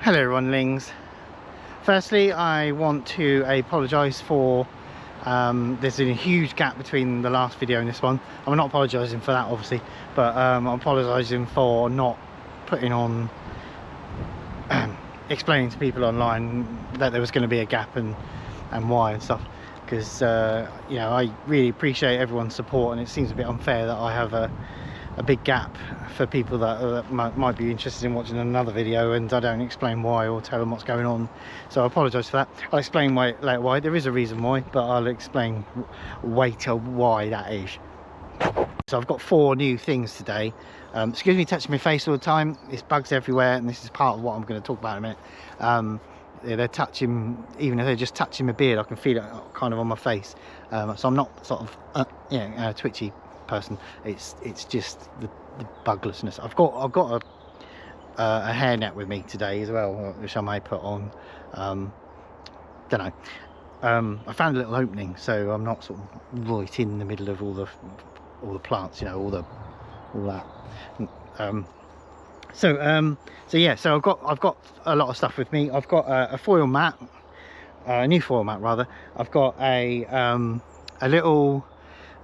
Hello everyone, Lings. Firstly, I want to apologise for there's been a huge gap between the last video and this one. I'm not apologising for that obviously, but I'm apologising for not putting on explaining to people online that there was going to be a gap and why and stuff, because you know, I really appreciate everyone's support, and it seems a bit unfair that I have a big gap for people that might be interested in watching another video and I don't explain why or tell them what's going on. So I apologise for that. I'll explain later why. There is a reason why, but I'll explain later why that is. So I've got 4 new things today. Excuse me touching my face all the time. There's bugs everywhere, and this is part of what I'm going to talk about in a minute. Yeah, they're touching, even if they're just touching my beard, I can feel it kind of on my face. So I'm not sort of twitchy person. It's just the buglessness. I've got a hairnet with me today as well, which I may put on. Don't know. I found a little opening, so I'm not sort of right in the middle of all the plants, you know, all that. So yeah, so I've got a lot of stuff with me. I've got a foil mat, a new foil mat rather. I've got a little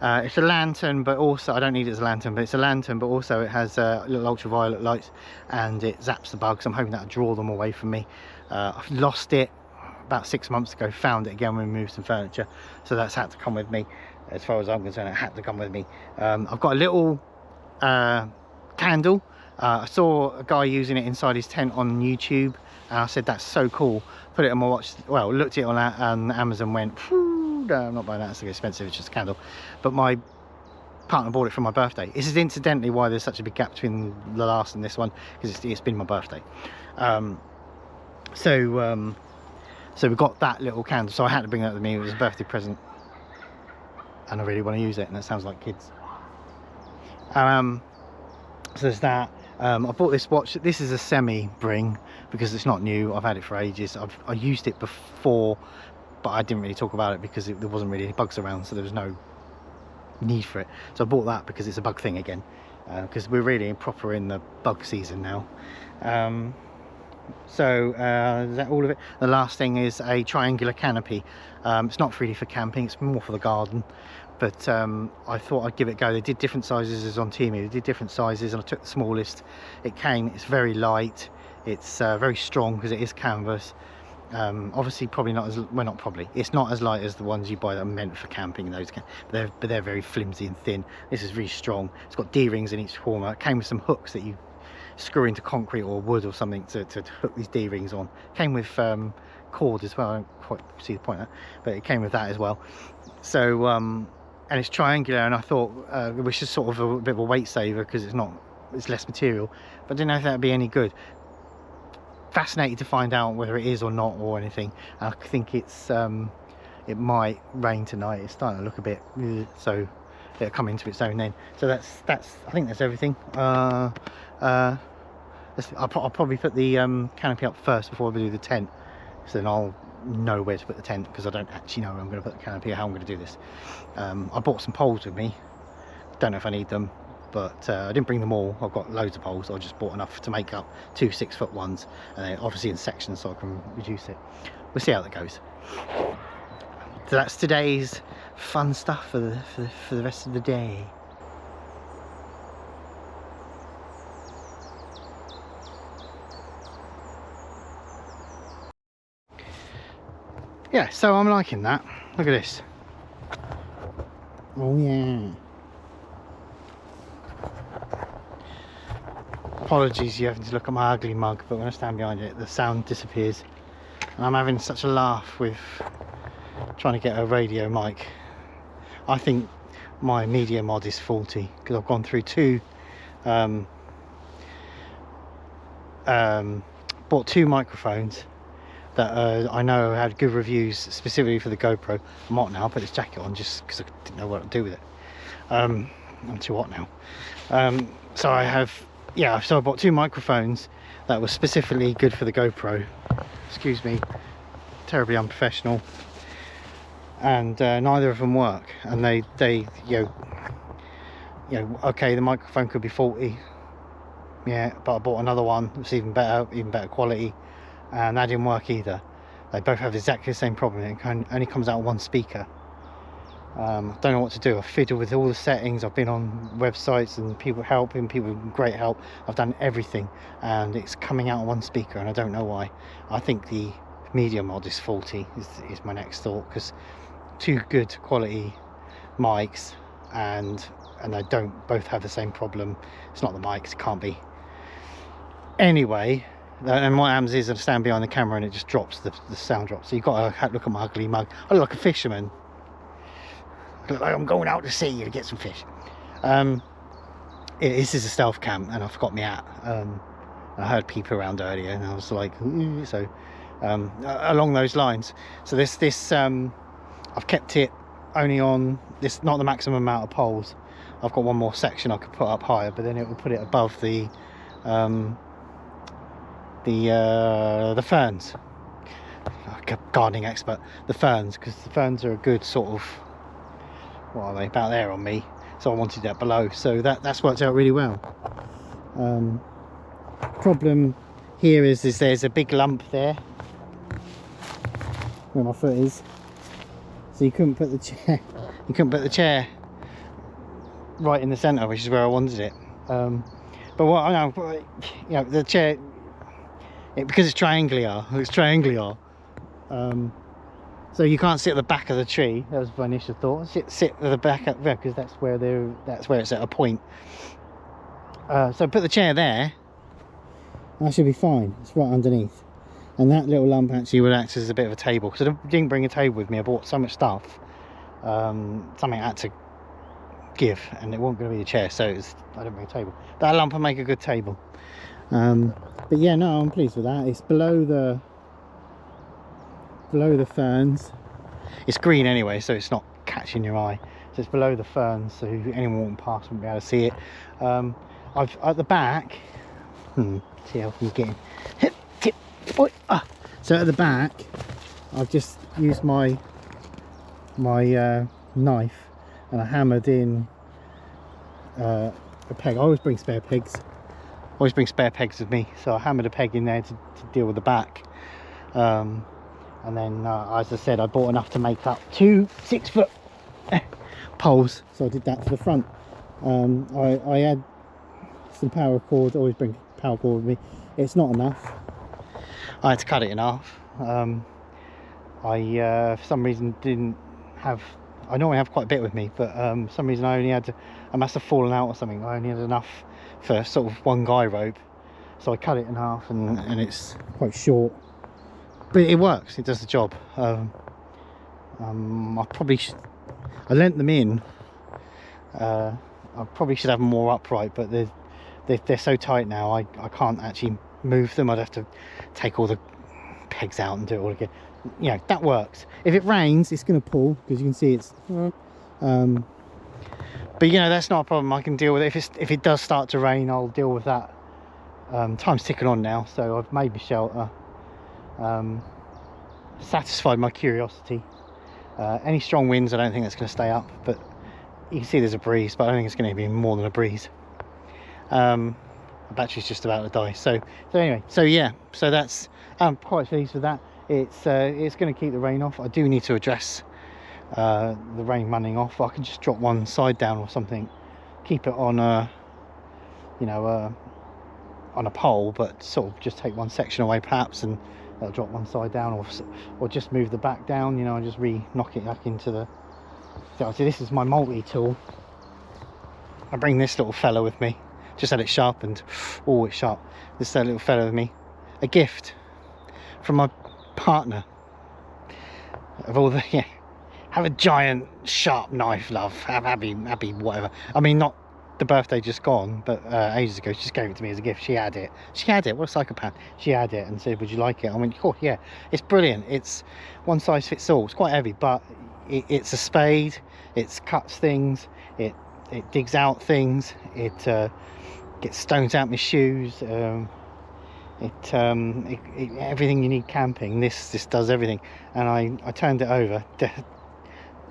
it's a lantern, but also I don't need it as a lantern, but it's a lantern, but also it has little ultraviolet lights and it zaps the bugs. I'm hoping that'll draw them away from me. I've lost it about 6 months ago, found it again when we moved some furniture, so that's had to come with me. As far as I'm concerned, it had to come with me. I've got a little candle. I saw a guy using it inside his tent on YouTube, and I said that's so cool. Put it on my watch. Well, looked at it on Amazon, went, no, I'm not buying that, it's too expensive, it's just a candle. But my partner bought it for my birthday. This is incidentally why there's such a big gap between the last and this one, because it's been my birthday. So we got that little candle, so I had to bring that with me. It was a birthday present and I really want to use it, and that sounds like kids. So there's that. I bought this watch. This is a semi bring because it's not new. I've had it for ages. I used it before, but I didn't really talk about it because there wasn't really any bugs around, so there was no need for it. So I bought that because it's a bug thing again, because we're really proper in the bug season now. So is that all of it? The last thing is a triangular canopy. It's not really for camping, it's more for the garden, but I thought I'd give it a go. They did different sizes as on Temu. They did different sizes and I took the smallest. It's very light, it's very strong because it is canvas. Obviously probably not as, well, not probably, it's not as light as the ones you buy that are meant for camping. But they're very flimsy and thin. This is really strong. It's got D-rings in each corner. It came with some hooks that you screw into concrete or wood or something to hook these D-rings on. Came with cord as well. I don't quite see the point of that, but it came with that as well. So and it's triangular, and I thought it was just sort of a bit of a weight saver because it's less material, but I didn't know if that would be any good. Fascinated to find out whether it is or not or anything. I think it's it might rain tonight. It's starting to look a bit, so it'll come into its own then. So that's I think that's everything. I'll probably put the canopy up first before we do the tent, so then I'll know where to put the tent, because I don't actually know where I'm going to put the canopy or how I'm going to do this. I bought some poles with me. Don't know if I need them, but I didn't bring them all. I've got loads of poles. I just bought enough to make up 2 6-foot ones, and then obviously in sections so I can reduce it. We'll see how that goes. So that's today's fun stuff for the rest of the day. Yeah, so I'm liking that. Look at this. Oh yeah. Apologies, you having to look at my ugly mug, but when I stand behind it, the sound disappears. And I'm having such a laugh with trying to get a radio mic. I think my media mod is faulty because I've gone through 2 bought 2 microphones that I know had good reviews specifically for the GoPro. I'm hot now, I put this jacket on just because I didn't know what to do with it. I'm too hot now. So I bought 2 microphones that were specifically good for the GoPro. Excuse me, terribly unprofessional. And neither of them work, and they you know, okay, the microphone could be faulty, yeah, but I bought another one that's even better quality, and that didn't work either. They both have exactly the same problem. It only comes out one speaker. I don't know what to do. I've fiddled with all the settings. I've been on websites and people helping, people with great help. I've done everything and it's coming out on one speaker, and I don't know why. I think the media mod is faulty is my next thought, because two good quality mics and they don't both have the same problem. It's not the mics, it can't be. Anyway, and what happens is I stand behind the camera and it just drops, the sound drops. So you've got to look at my ugly mug. I look like a fisherman. I look like I'm going out to sea to get some fish. This is a stealth cam and I forgot my hat. I heard people around earlier and I was like, ooh. So along those lines. So this I've kept it only on this, not the maximum amount of poles. I've got one more section I could put up higher, but then it will put it above the ferns. Like a gardening expert. The ferns, because the ferns are a good sort of, what are they, about there on me, so I wanted that below, so that's worked out really well. Problem here is there's a big lump there where my foot is, so you couldn't put the chair right in the center, which is where I wanted it. But what I know, you know, the chair, because it's triangular, so you can't sit at the back of the tree. That was my initial thought. Sit at the back of there, because that's where it's at a point. So put the chair there. That should be fine. It's right underneath, and that little lump actually would act as a bit of a table, because I didn't bring a table with me. I bought so much stuff. Something I had to give, and it wasn't going to be a chair, so I didn't bring a table. That lump will make a good table. But yeah, no, I'm pleased with that. It's below the ferns. It's green anyway, so it's not catching your eye. So it's below the ferns, so anyone walking past wouldn't be able to see it. I've at the back. See how I'm getting. So at the back, I've just used my knife and I hammered in a peg. I always bring spare pegs. Always bring spare pegs with me, so I hammered a peg in there to deal with the back. And then, as I said, I bought enough to make up 2 6-foot poles, so I did that for the front. I had some power cord. Always bring power cord with me. It's not enough. I had to cut it in half. I for some reason didn't have. I normally have quite a bit with me, but for some reason I only had. I must have fallen out or something. I only had enough for sort of one guy rope, so I cut it in half, and it's quite short, but it works. It does the job. I probably I lent them in. I probably should have them more upright, but they're so tight now. I can't actually move them. I'd have to take all the pegs out and do it all again. You know, that works. If it rains, it's going to pull, because you can see it's but you know, that's not a problem. I can deal with it. If it does start to rain, I'll deal with that. Time's ticking on now, so I've made my shelter, satisfied my curiosity. Any strong winds, I don't think that's going to stay up, but you can see there's a breeze, but I don't think it's going to be more than a breeze. The battery's just about to die, so anyway, so yeah, so that's, I'm quite pleased with that. It's going to keep the rain off. I do need to address the rain running off. I can just drop one side down or something, keep it on a, you know, on a pole, but sort of just take one section away perhaps, and that'll drop one side down, or just move the back down, you know, and just knock it back into the. So this is my multi-tool. I bring this little fella with me. Just had it sharpened. Oh, it's sharp. This little fella with me. A gift from my partner. Of all the, yeah. Have a giant sharp knife, love. Have happy whatever. I mean, not the birthday just gone, but ages ago. She just gave it to me as a gift. She had it. What a psychopath. She had it and said, would you like it? I went, oh yeah, it's brilliant. It's one size fits all. It's quite heavy, but it's a spade. It cuts things. It digs out things. It gets stones out my shoes. Everything you need camping. This does everything. And I turned it over,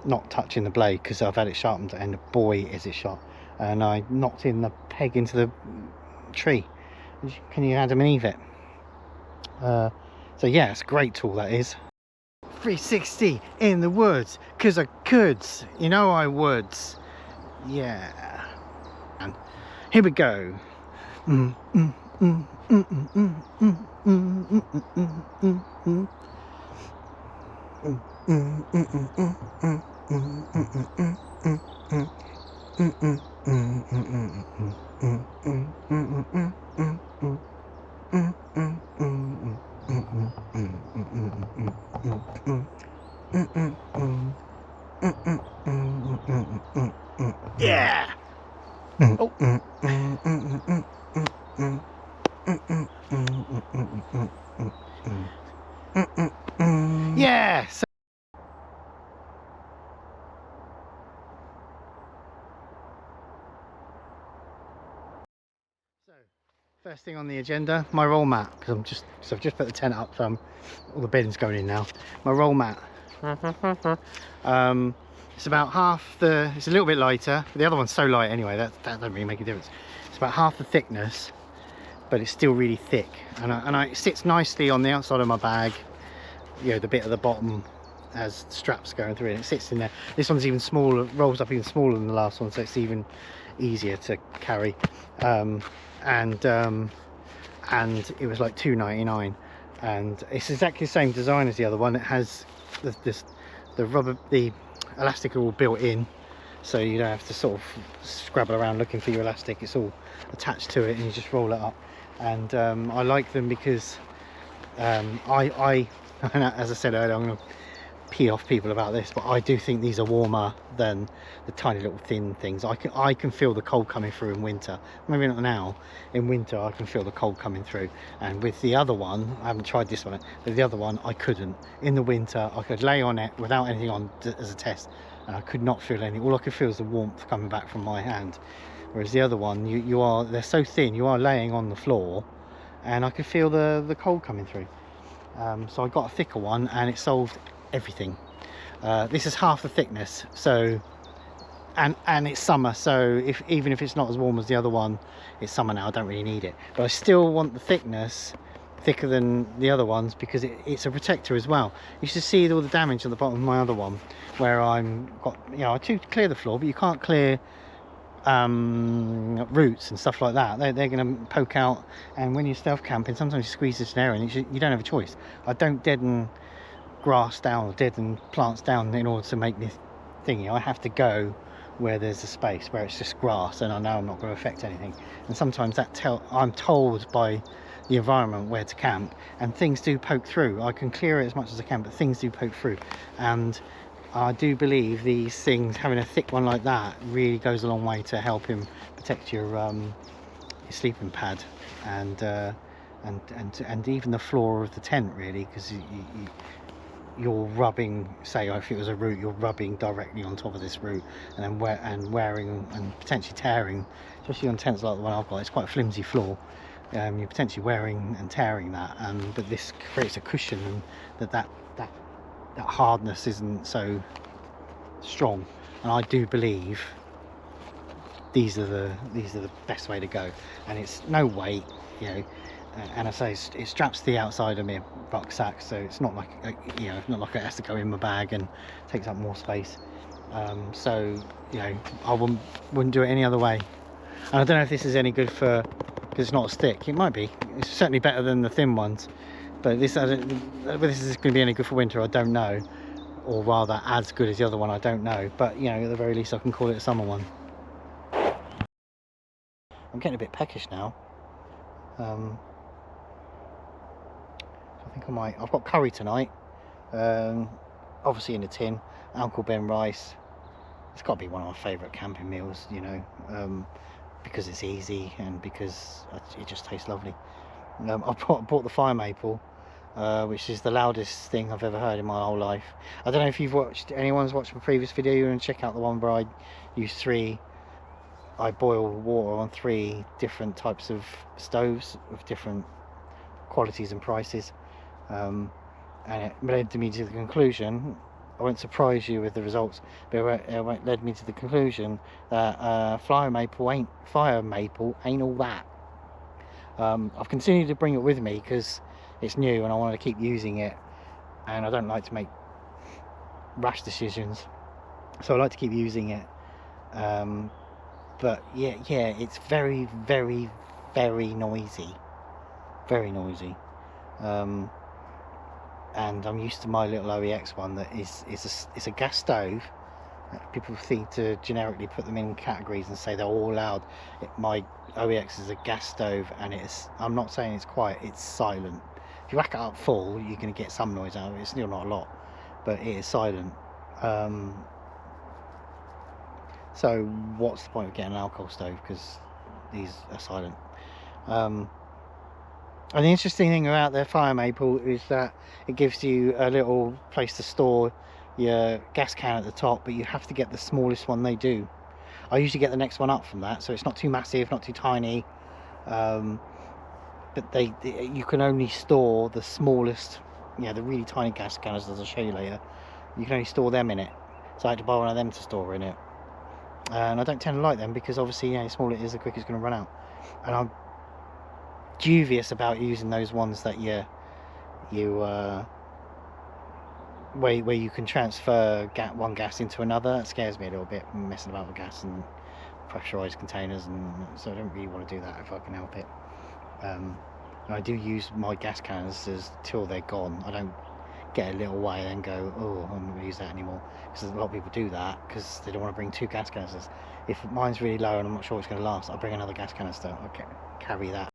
not touching the blade because I've had it sharpened, and boy is it sharp. And I knocked in the peg into the tree. Can you Adam and Eve it? So yeah, it's a great tool, that is. 360 in the woods, cause I could, you know I would. Yeah. And here we go. Yeah. Oh. Yeah. So first thing on the agenda, my roll mat, because I've just put the tent up, so all the bedding's going in now. My roll mat. It's about half the. It's a little bit lighter. But the other one's so light anyway. That doesn't really make a difference. It's about half the thickness, but it's still really thick, and it sits nicely on the outside of my bag. You know, the bit at the bottom has straps going through it, and it sits in there. This one's even smaller, rolls up even smaller than the last one, so it's even easier to carry. And it was like $2.99, and it's exactly the same design as the other one. It has the elastic are all built in, so you don't have to sort of scrabble around looking for your elastic. It's all attached to it, and you just roll it up. And I like them because I as I said earlier, I'm going to pee off people about this, but I do think these are warmer than the tiny little thin things. I can feel the cold coming through in winter. Maybe not now. In winter I can feel the cold coming through, and with the other one, I haven't tried this one, but the other one I couldn't. In the winter I could lay on it without anything on as a test, and I could not feel any. All I could feel is the warmth coming back from my hand, whereas the other one, they're so thin, you are laying on the floor, and I could feel the cold coming through. So I got a thicker one, and it solved everything. This is half the thickness, so and it's summer, so even if it's not as warm as the other one, it's summer now, I don't really need it, but I still want the thickness thicker than the other ones, because it's a protector as well. You should see all the damage at the bottom of my other one, where I do clear the floor, but you can't clear roots and stuff like that. They're going to poke out, and when you're stealth camping, sometimes you squeeze this air in. You don't have a choice. I don't deaden grass down or deaden plants down in order to make this thingy. I have to go where there's a space where it's just grass, and I know I'm not going to affect anything. And sometimes I'm told by the environment where to camp, and things do poke through. I can clear it as much as I can, but things do poke through, and I do believe these things, having a thick one like that, really goes a long way to help him protect your sleeping pad, and even the floor of the tent, really, because you're rubbing, say if it was a root, you're rubbing directly on top of this root, and then wearing and potentially tearing, especially on tents like the one I've got. It's quite a flimsy floor. You're potentially wearing and tearing that, but this creates a cushion, and that hardness isn't so strong. And I do believe these are the best way to go, and it's no weight, you know. And I say it straps to the outside of my rucksack, so it's not like not like it has to go in my bag and takes up more space. So I wouldn't do it any other way. And I don't know if this is any good for, because it's not a stick. It might be. It's certainly better than the thin ones, but whether this is going to be any good for winter, I don't know, or rather as good as the other one, I don't know. But at the very least I can call it a summer one. I'm getting a bit peckish now. I think I might. I've got curry tonight, obviously in a tin. Uncle Ben rice. It's got to be one of my favourite camping meals, because it's easy and because it just tastes lovely. I bought the fire maple, which is the loudest thing I've ever heard in my whole life. I don't know if anyone's watched my previous video. You can check out the one where I boil water on 3 different types of stoves with different qualities and prices, and it led me to the conclusion, I won't surprise you with the results, but it led me to the conclusion that fire maple ain't all that. I've continued to bring it with me because it's new and I want to keep using it, and I don't like to make rash decisions, so I like to keep using it. But yeah, it's very, very, very noisy, very noisy. And I'm used to my little OEX one that it's a gas stove. People seem to generically put them in categories and say they're all loud. My OEX is a gas stove, and I'm not saying it's quiet, it's silent. If you whack it up full, you're going to get some noise out of it. It's still not a lot, but it is silent. So what's the point of getting an alcohol stove, because these are silent. And the interesting thing about their Fire Maple is that it gives you a little place to store your gas can at the top, but you have to get the smallest one they do. I usually get the next one up from that, so it's not too massive, not too tiny, but you can only store the smallest, the really tiny gas cans, as I'll show you later. You can only store them in it, so I had to buy one of them to store in it. And I don't tend to like them because obviously, the smaller it is, the quicker it's going to run out. And I'm dubious about using those ones that where you can transfer one gas into another. That scares me a little bit, messing about with gas and pressurized containers, and so I don't really want to do that if I can help it. I do use my gas canisters till they're gone. I don't get a little way and go, oh, I'm not going to use that anymore, because a lot of people do that because they don't want to bring 2 gas canisters. If mine's really low and I'm not sure it's going to last, I'll bring another gas canister. I'll carry that.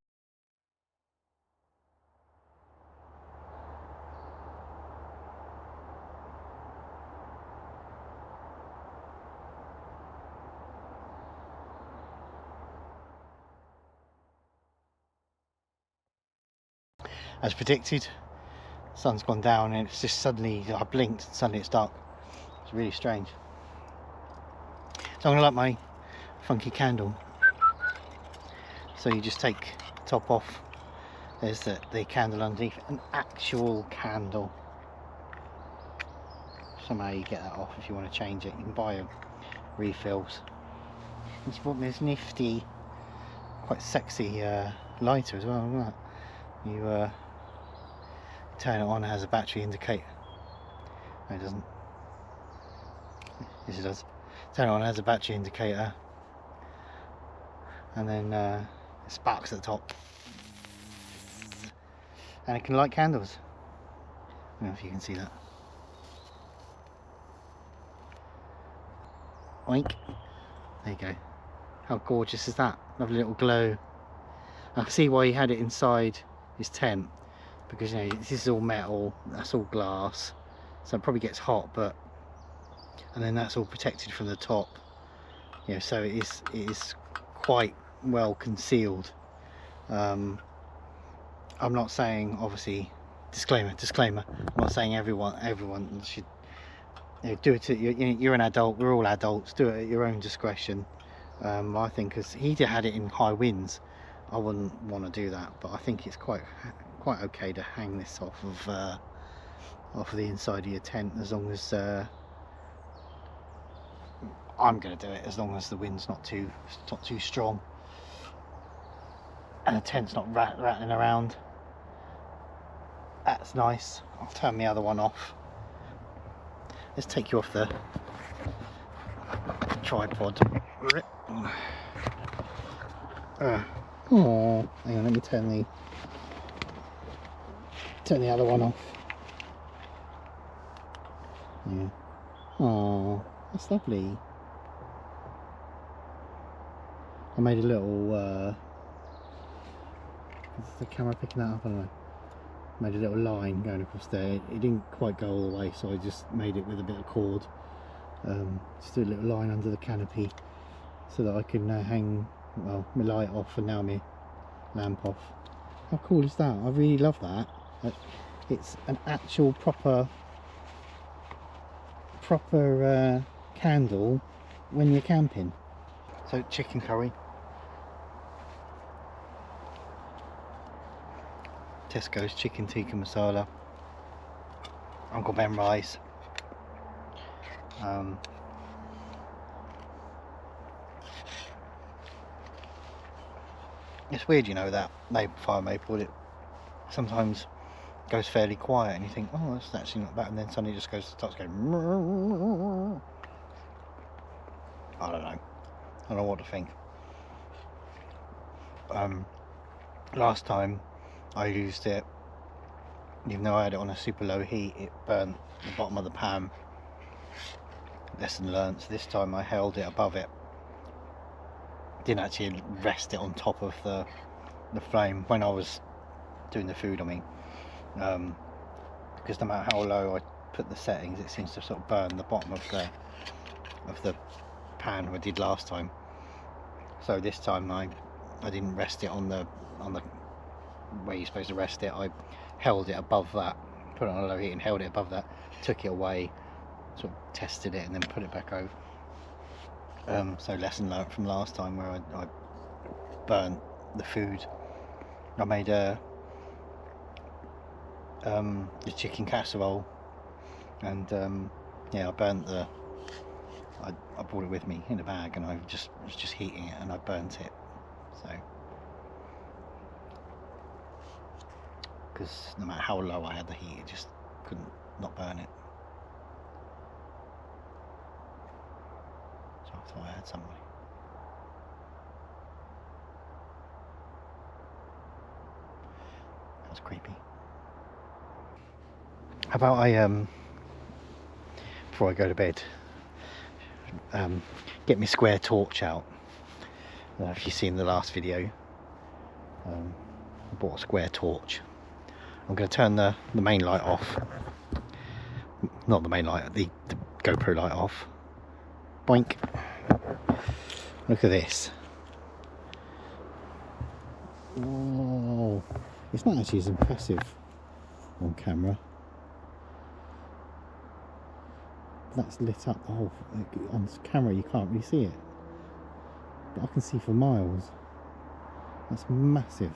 As predicted, sun's gone down and it's just suddenly, I blinked and suddenly it's dark. It's really strange. So I'm going to light my funky candle. So you just take the top off. There's the candle underneath, an actual candle. Somehow you get that off if you want to change it. You can buy refills. It's bought me this nifty, quite sexy lighter as well. Look at that. You turn it on, it has a battery indicator. No, it doesn't. Yes, it does. Turn it on, it has a battery indicator, and then it sparks at the top, and it can light candles. I don't know if you can see that. Oink. There you go. How gorgeous is that? Lovely little glow. I can see why he had it inside his tent, because this is all metal, that's all glass, so it probably gets hot, and then that's all protected from the top. So it is quite well concealed. I'm not saying, obviously, disclaimer, I'm not saying everyone should do it. You're an adult, we're all adults, do it at your own discretion. I think, because he had it in high winds, I wouldn't want to do that, but I think it's quite okay to hang this off of the inside of your tent, as long as I'm going to do it, as long as the wind's not too strong and the tent's not rattling around. That's nice. I'll turn the other one off. Let's take you off the tripod. Oh, hang on, let me turn the other one off. Yeah. Oh, that's lovely. I made a little is the camera picking that up? I don't know. Made a little line going across there. It didn't quite go all the way, so I just made it with a bit of cord. Just do a little line under the canopy so that I can hang, well, my light off and now my lamp off. How cool is that? I really love that. It's an actual proper candle when you're camping. So chicken curry, Tesco's chicken tikka masala, Uncle Ben rice, it's weird, that Fire Maple, it sometimes goes fairly quiet, and you think, oh, that's actually not bad, and then suddenly it just starts going. I don't know what to think. Last time I used it, even though I had it on a super low heat, it burnt the bottom of the pan. Lesson learnt. This time I held it above it, didn't actually rest it on top of the flame when I was doing the food, I mean, because no matter how low I put the settings, it seems to sort of burn the bottom of the pan I did last time. So this time I didn't rest it on the where you're supposed to rest it. I held it above that, put it on a low heat and held it above that, took it away, sort of tested it and then put it back over. So lesson learnt from last time where I burnt the food. I made the chicken casserole, and yeah, I burnt I brought it with me in a bag, and I was just heating it and I burnt it. So because no matter how low I had the heat, it just couldn't not burn it. So I thought I had somebody. That was creepy. How about I before I go to bed, get my square torch out. I don't know if you've seen the last video. I bought a square torch. I'm going to turn the main light off. Not the main light, the GoPro light off. Boink. Look at this. Whoa. It's not actually as impressive on camera. That's lit up the whole, on camera you can't really see it, but I can see for miles. That's massive.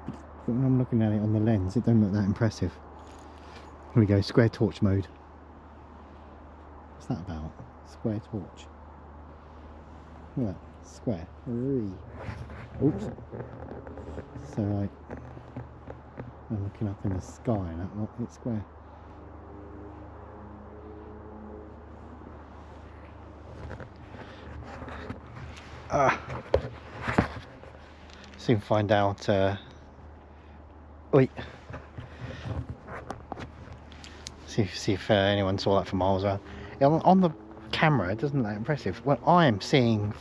But when I'm looking at it on the lens, it don't look that impressive. Here we go, square torch mode. What's that about? Square torch. Look at that, square. Oops. So like, I'm looking up in the sky and that lot, it's square. Soon find out. Wait. See if anyone saw that from miles around. On the camera, it doesn't look that impressive. Well, I am seeing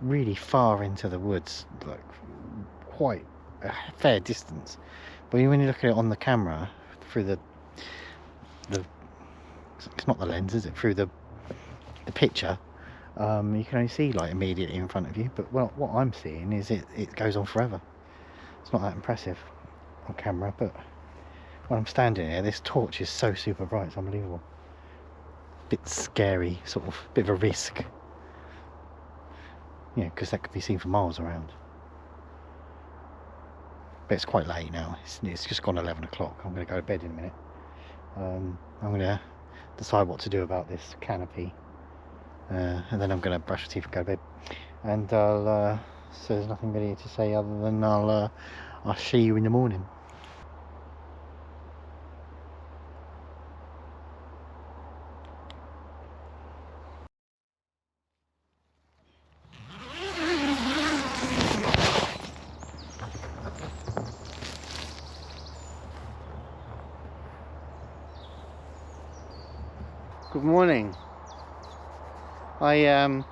really far into the woods, like quite a fair distance. But when you look at it on the camera, through the it's not the lens, is it? Through the picture. You can only see like immediately in front of you, but well, what I'm seeing is it goes on forever. It's not that impressive on camera, but when I'm standing here, this torch is so super bright, it's unbelievable. Bit scary, sort of bit of a risk. Yeah, because that could be seen for miles around. But it's quite late now. It's just gone 11 o'clock. I'm going to go to bed in a minute. I'm going to decide what to do about this canopy. And then I'm going to brush my teeth and go to bed, and so there's nothing really to say other than I'll see you in the morning. Good morning. I'm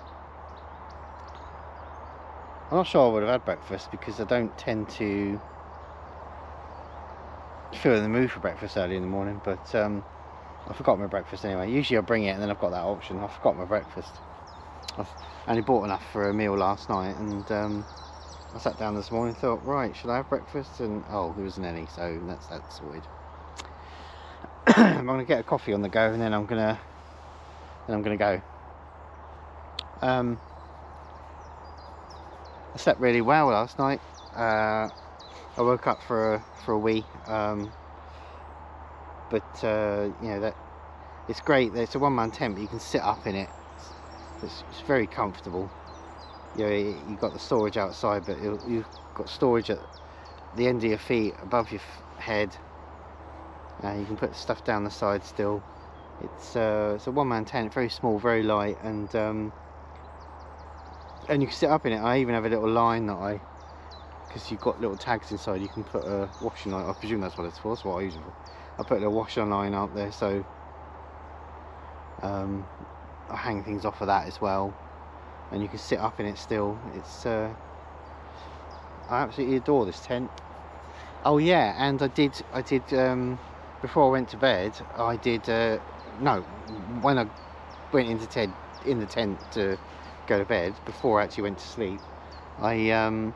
not sure I would have had breakfast because I don't tend to feel in the mood for breakfast early in the morning, but I forgot my breakfast anyway. Usually I bring it and then I've got that option. I forgot my breakfast. I've only bought enough for a meal last night, and I sat down this morning and thought, right, should I have breakfast? And oh, there wasn't any, so that's sorted. I'm going to get a coffee on the go, and then I'm going to go. I slept really well last night. I woke up for a wee, but you know, that it's great. It's a one-man tent, but you can sit up in it. It's very comfortable. You know, you've got the storage outside, but you've got storage at the end of your feet, above your head, You can put stuff down the side still. It's a one-man tent, very small, very light, and you can sit up in it. I even have a little line that because you've got little tags inside, you can put a washing line. I presume that's what it's for. That's what I use it for. I put a little washing line up there, so I hang things off of that as well, and you can sit up in it still. It's I absolutely adore this tent. Oh yeah, and I did before I went to bed, I did no, when I went into the tent to go to bed, before I actually went to sleep, I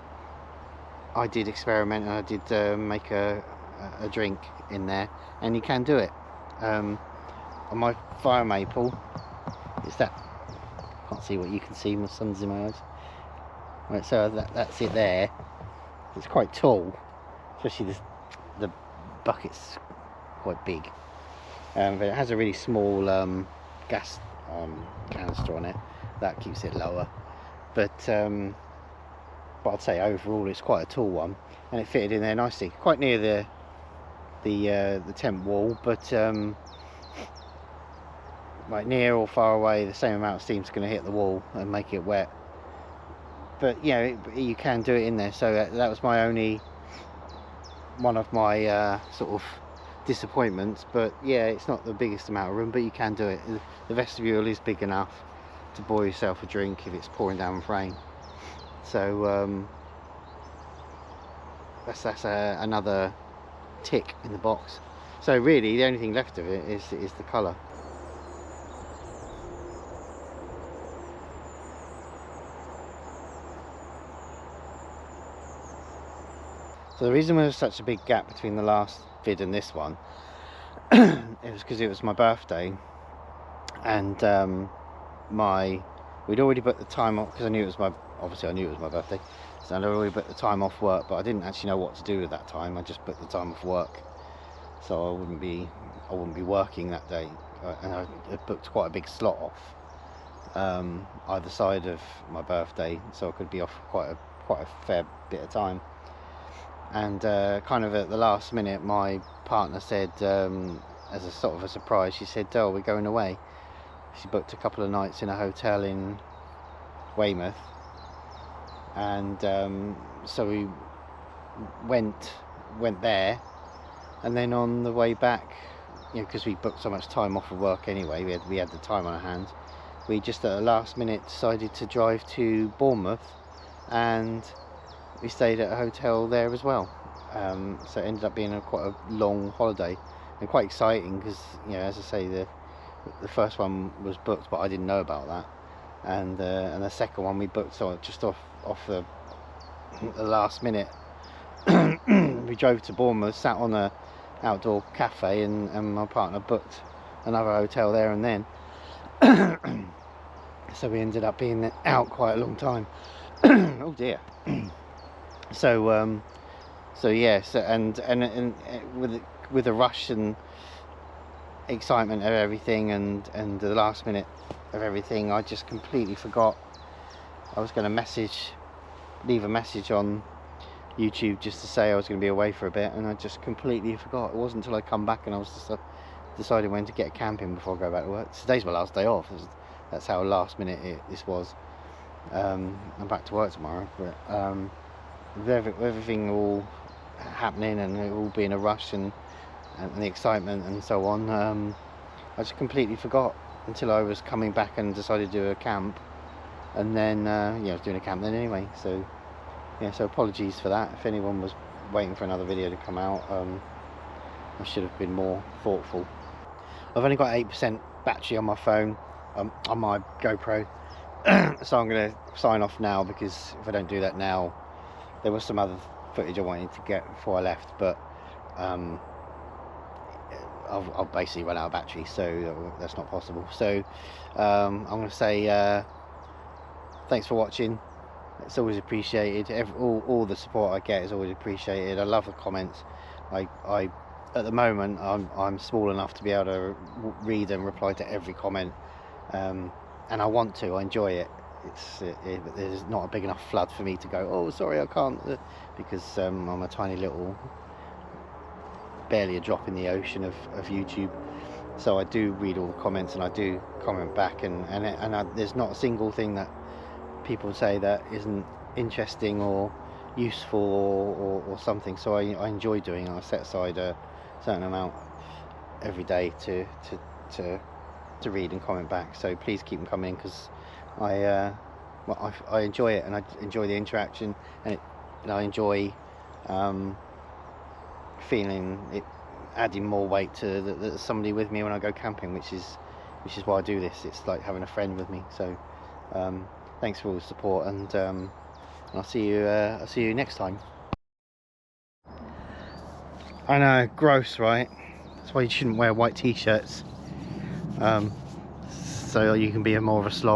did experiment, and I did make a drink in there, and you can do it. On my fire maple, it's that, can't see what you can see, my sun's in my eyes. Right, so that's it there. It's quite tall, especially the bucket's quite big, but it has a really small gas canister on it that keeps it lower, but I'd say overall it's quite a tall one, and it fitted in there nicely, quite near the tent wall, but like near or far away, the same amount of steam's going to hit the wall and make it wet. But yeah, you can do it in there. So that was one of my sort of disappointments. But yeah, it's not the biggest amount of room, but you can do it. The vestibule is big enough to boil yourself a drink if it's pouring down with rain. So that's another tick in the box. So really, the only thing left of it is the colour. So the reason there was such a big gap between the last vid and this one, it was because it was my birthday, and we'd already booked the time off, because I knew it was my birthday, so I'd already booked the time off work, but I didn't actually know what to do with that time. I just booked the time off work, so I wouldn't be working that day, and I booked quite a big slot off either side of my birthday, so I could be off quite a fair bit of time. And kind of at the last minute, my partner said, as a sort of a surprise, she said, "Oh, we're going away." She booked a couple of nights in a hotel in Weymouth, and so we went there, and then on the way back, you know, because we booked so much time off of work anyway, we had the time on our hands, we just at the last minute decided to drive to Bournemouth, and we stayed at a hotel there as well. So it ended up being quite a long holiday, and quite exciting, because, you know, as I say, the first one was booked, but I didn't know about that, and the second one we booked just off the last minute. We drove to Bournemouth, sat on a outdoor cafe, and my partner booked another hotel there and then. So we ended up being out quite a long time. Oh dear. So yes, and with the rush and excitement of everything, and the last minute of everything, I just completely forgot. I was going to leave a message on YouTube just to say I was going to be away for a bit, and I just completely forgot. It wasn't until I come back and I was just deciding when to get camping before I go back to work. Today's my last day off. That's how last minute this was. I'm back to work tomorrow, but with everything all happening and it all being a rush and the excitement and so on, I just completely forgot until I was coming back and decided to do a camp, and then yeah, I was doing a camp then anyway. So yeah, so apologies for that. If anyone was waiting for another video to come out, I should have been more thoughtful. I've only got 8% battery on my phone, on my GoPro, so I'm going to sign off now, because if I don't do that now, there was some other footage I wanted to get before I left, but I'll basically run out of battery, so that's not possible. So I'm going to say thanks for watching. It's always appreciated. All the support I get is always appreciated. I love the comments. I at the moment I'm small enough to be able to read and reply to every comment, and I want to. I enjoy it. There's not a big enough flood for me to go, oh sorry I can't, because I'm a tiny little barely a drop in the ocean of YouTube. So I do read all the comments and I do comment back, and there's not a single thing that people say that isn't interesting or useful or something. So I enjoy doing it. I set aside a certain amount every day to read and comment back. So please keep them coming, because I enjoy it, and I enjoy the interaction, and I enjoy feeling it adding more weight to there's somebody with me when I go camping, which is why I do this. It's like having a friend with me. So thanks for all the support, and I'll see you next time. I know, gross, right? That's why you shouldn't wear white t-shirts, so you can be more of a slob.